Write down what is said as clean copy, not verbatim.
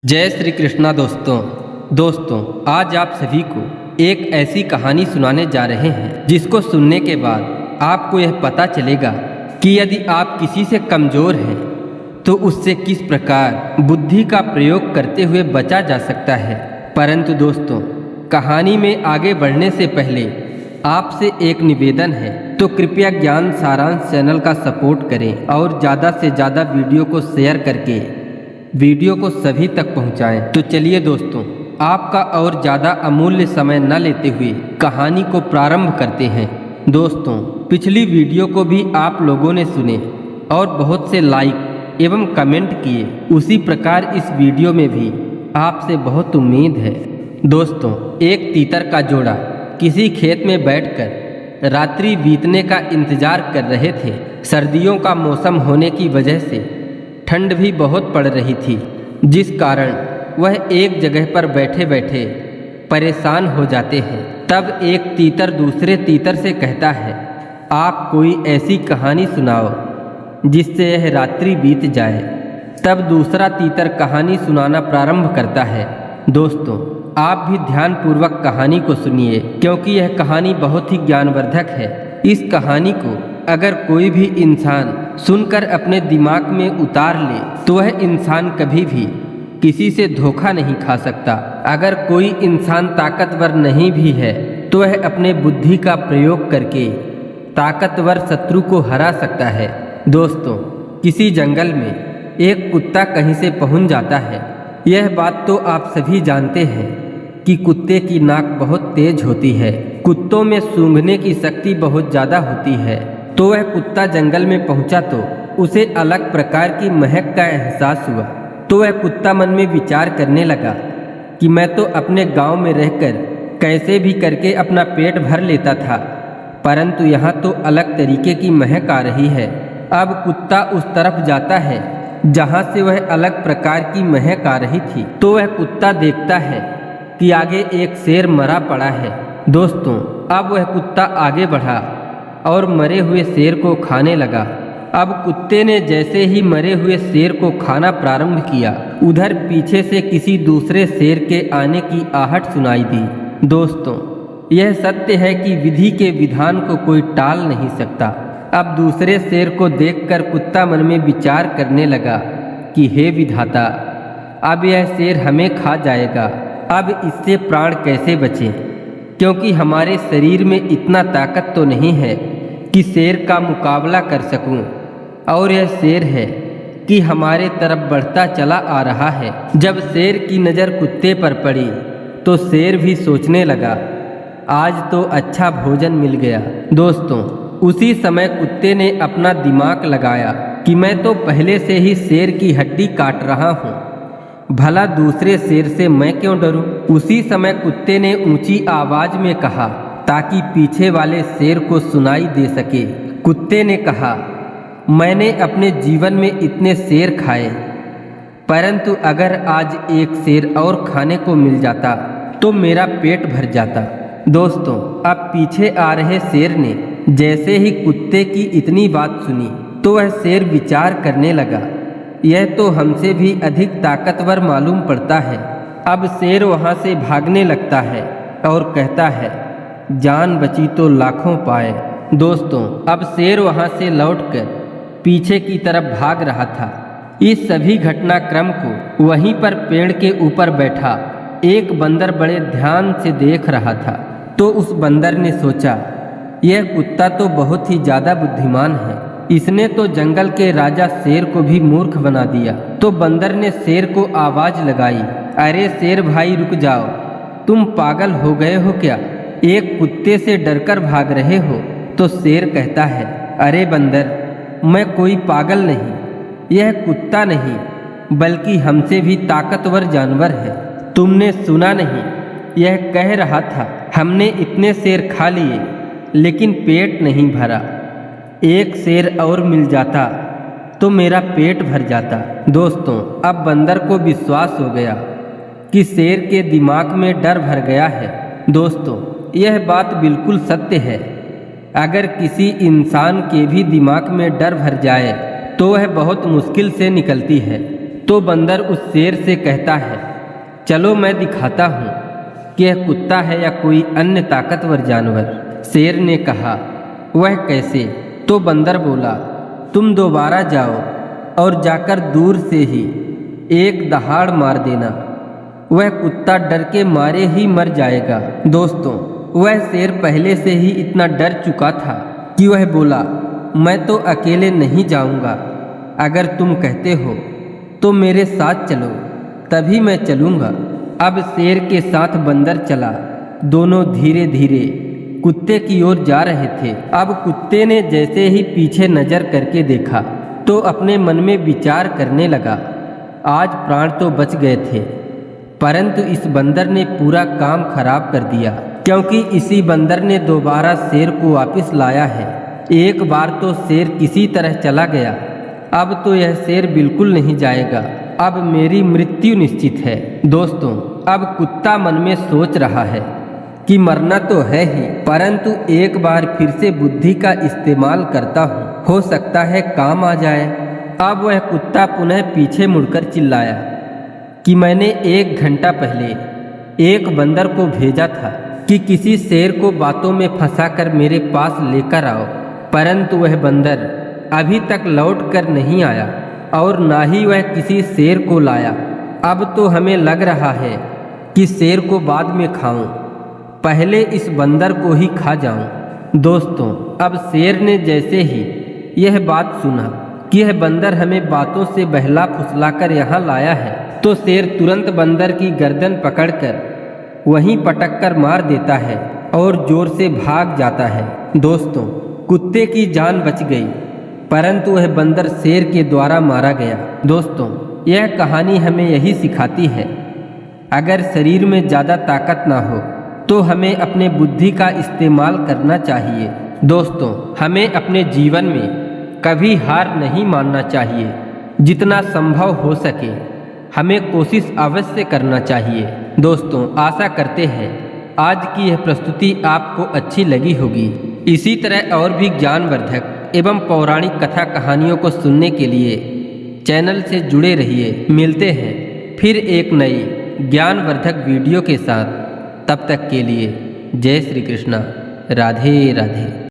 जय श्री कृष्णा दोस्तों आज आप सभी को एक ऐसी कहानी सुनाने जा रहे हैं जिसको सुनने के बाद आपको यह पता चलेगा कि यदि आप किसी से कमज़ोर हैं तो उससे किस प्रकार बुद्धि का प्रयोग करते हुए बचा जा सकता है। परंतु दोस्तों, कहानी में आगे बढ़ने से पहले आपसे एक निवेदन है, तो कृपया ज्ञान सारांश चैनल का सपोर्ट करें और ज़्यादा से ज़्यादा वीडियो को शेयर करके वीडियो को सभी तक पहुंचाएं। तो चलिए दोस्तों, आपका और ज़्यादा अमूल्य समय न लेते हुए कहानी को प्रारंभ करते हैं। दोस्तों, पिछली वीडियो को भी आप लोगों ने सुने और बहुत से लाइक एवं कमेंट किए, उसी प्रकार इस वीडियो में भी आपसे बहुत उम्मीद है। दोस्तों, एक तीतर का जोड़ा किसी खेत में बैठकर रात्रि बीतने का इंतजार कर रहे थे। सर्दियों का मौसम होने की वजह से ठंड भी बहुत पड़ रही थी, जिस कारण वह एक जगह पर बैठे बैठे परेशान हो जाते हैं। तब एक तीतर दूसरे तीतर से कहता है, आप कोई ऐसी कहानी सुनाओ जिससे यह रात्रि बीत जाए। तब दूसरा तीतर कहानी सुनाना प्रारंभ करता है। दोस्तों, आप भी ध्यानपूर्वक कहानी को सुनिए, क्योंकि यह कहानी बहुत ही ज्ञानवर्धक है। इस कहानी को अगर कोई भी इंसान सुनकर अपने दिमाग में उतार ले तो वह इंसान कभी भी किसी से धोखा नहीं खा सकता। अगर कोई इंसान ताकतवर नहीं भी है तो वह अपने बुद्धि का प्रयोग करके ताकतवर शत्रु को हरा सकता है। दोस्तों, किसी जंगल में एक कुत्ता कहीं से पहुंच जाता है। यह बात तो आप सभी जानते हैं कि कुत्ते की नाक बहुत तेज होती है। कुत्तों में सूंघने की शक्ति बहुत ज़्यादा होती है। तो वह कुत्ता जंगल में पहुंचा तो उसे अलग प्रकार की महक का एहसास हुआ। तो वह कुत्ता मन में विचार करने लगा कि मैं तो अपने गांव में रहकर कैसे भी करके अपना पेट भर लेता था, परंतु यहाँ तो अलग तरीके की महक आ रही है। अब कुत्ता उस तरफ जाता है जहाँ से वह अलग प्रकार की महक आ रही थी। तो वह कुत्ता देखता है कि आगे एक शेर मरा पड़ा है। दोस्तों, अब वह कुत्ता आगे बढ़ा और मरे हुए शेर को खाने लगा। अब कुत्ते ने जैसे ही मरे हुए शेर को खाना प्रारंभ किया, उधर पीछे से किसी दूसरे शेर के आने की आहट सुनाई दी। दोस्तों, यह सत्य है कि विधि के विधान को कोई टाल नहीं सकता। अब दूसरे शेर को देखकर कुत्ता मन में विचार करने लगा कि हे विधाता, अब यह शेर हमें खा जाएगा। अब इससे प्राण कैसे बचे, क्योंकि हमारे शरीर में इतना ताकत तो नहीं है कि शेर का मुकाबला कर सकूं। और यह शेर है कि हमारे तरफ बढ़ता चला आ रहा है। जब शेर की नज़र कुत्ते पर पड़ी तो शेर भी सोचने लगा, आज तो अच्छा भोजन मिल गया। दोस्तों, उसी समय कुत्ते ने अपना दिमाग लगाया कि मैं तो पहले से ही शेर की हड्डी काट रहा हूँ, भला दूसरे शेर से मैं क्यों डरूं। उसी समय कुत्ते ने ऊंची आवाज में कहा ताकि पीछे वाले शेर को सुनाई दे सके। कुत्ते ने कहा, मैंने अपने जीवन में इतने शेर खाए, परंतु अगर आज एक शेर और खाने को मिल जाता तो मेरा पेट भर जाता। दोस्तों, अब पीछे आ रहे शेर ने जैसे ही कुत्ते की इतनी बात सुनी तो वह शेर विचार करने लगा, यह तो हमसे भी अधिक ताकतवर मालूम पड़ता है। अब शेर वहाँ से भागने लगता है और कहता है, जान बची तो लाखों पाए। दोस्तों, अब शेर वहाँ से लौटकर पीछे की तरफ भाग रहा था। इस सभी घटनाक्रम को वहीं पर पेड़ के ऊपर बैठा एक बंदर बड़े ध्यान से देख रहा था। तो उस बंदर ने सोचा, यह कुत्ता तो बहुत ही ज़्यादा बुद्धिमान है, इसने तो जंगल के राजा शेर को भी मूर्ख बना दिया। तो बंदर ने शेर को आवाज लगाई, अरे शेर भाई रुक जाओ, तुम पागल हो गए हो क्या, एक कुत्ते से डरकर भाग रहे हो। तो शेर कहता है, अरे बंदर, मैं कोई पागल नहीं, यह कुत्ता नहीं बल्कि हमसे भी ताकतवर जानवर है। तुमने सुना नहीं, यह कह रहा था हमने इतने शेर खा लिए लेकिन पेट नहीं भरा, एक शेर और मिल जाता तो मेरा पेट भर जाता। दोस्तों, अब बंदर को विश्वास हो गया कि शेर के दिमाग में डर भर गया है। दोस्तों, यह बात बिल्कुल सत्य है। अगर किसी इंसान के भी दिमाग में डर भर जाए तो वह बहुत मुश्किल से निकलती है। तो बंदर उस शेर से कहता है, चलो मैं दिखाता हूँ कि यह कुत्ता है या कोई अन्य ताकतवर जानवर। शेर ने कहा, वह कैसे? तो बंदर बोला, तुम दोबारा जाओ और जाकर दूर से ही एक दहाड़ मार देना, वह कुत्ता डर के मारे ही मर जाएगा। दोस्तों, वह शेर पहले से ही इतना डर चुका था कि वह बोला, मैं तो अकेले नहीं जाऊंगा, अगर तुम कहते हो तो मेरे साथ चलो, तभी मैं चलूंगा। अब शेर के साथ बंदर चला। दोनों धीरे धीरे कुत्ते की ओर जा रहे थे। अब कुत्ते ने जैसे ही पीछे नजर करके देखा तो अपने मन में विचार करने लगा, आज प्राण तो बच गए थे, परंतु इस बंदर ने पूरा काम खराब कर दिया, क्योंकि इसी बंदर ने दोबारा शेर को वापस लाया है। एक बार तो शेर किसी तरह चला गया, अब तो यह शेर बिल्कुल नहीं जाएगा, अब मेरी मृत्यु निश्चित है। दोस्तों, अब कुत्ता मन में सोच रहा है कि मरना तो है ही, परंतु एक बार फिर से बुद्धि का इस्तेमाल करता हूँ, हो सकता है काम आ जाए। अब वह कुत्ता पुनः पीछे मुड़कर चिल्लाया कि मैंने 1 घंटा पहले एक बंदर को भेजा था कि किसी शेर को बातों में फंसाकर मेरे पास लेकर आओ, परंतु वह बंदर अभी तक लौट कर नहीं आया और ना ही वह किसी शेर को लाया। अब तो हमें लग रहा है कि शेर को बाद में खाऊं, पहले इस बंदर को ही खा जाऊं। दोस्तों, अब शेर ने जैसे ही यह बात सुना कि यह बंदर हमें बातों से बहला फुसलाकर यहाँ लाया है, तो शेर तुरंत बंदर की गर्दन पकड़कर वहीं पटक कर मार देता है और जोर से भाग जाता है। दोस्तों, कुत्ते की जान बच गई, परंतु वह बंदर शेर के द्वारा मारा गया। दोस्तों, यह कहानी हमें यही सिखाती है, अगर शरीर में ज़्यादा ताकत ना हो तो हमें अपने बुद्धि का इस्तेमाल करना चाहिए। दोस्तों, हमें अपने जीवन में कभी हार नहीं मानना चाहिए, जितना संभव हो सके हमें कोशिश अवश्य करना चाहिए। दोस्तों, आशा करते हैं आज की यह प्रस्तुति आपको अच्छी लगी होगी। इसी तरह और भी ज्ञानवर्धक एवं पौराणिक कथा कहानियों को सुनने के लिए चैनल से जुड़े रहिए। मिलते हैं फिर एक नई ज्ञानवर्धक वीडियो के साथ, तब तक के लिए जय श्री कृष्णा, राधे राधे।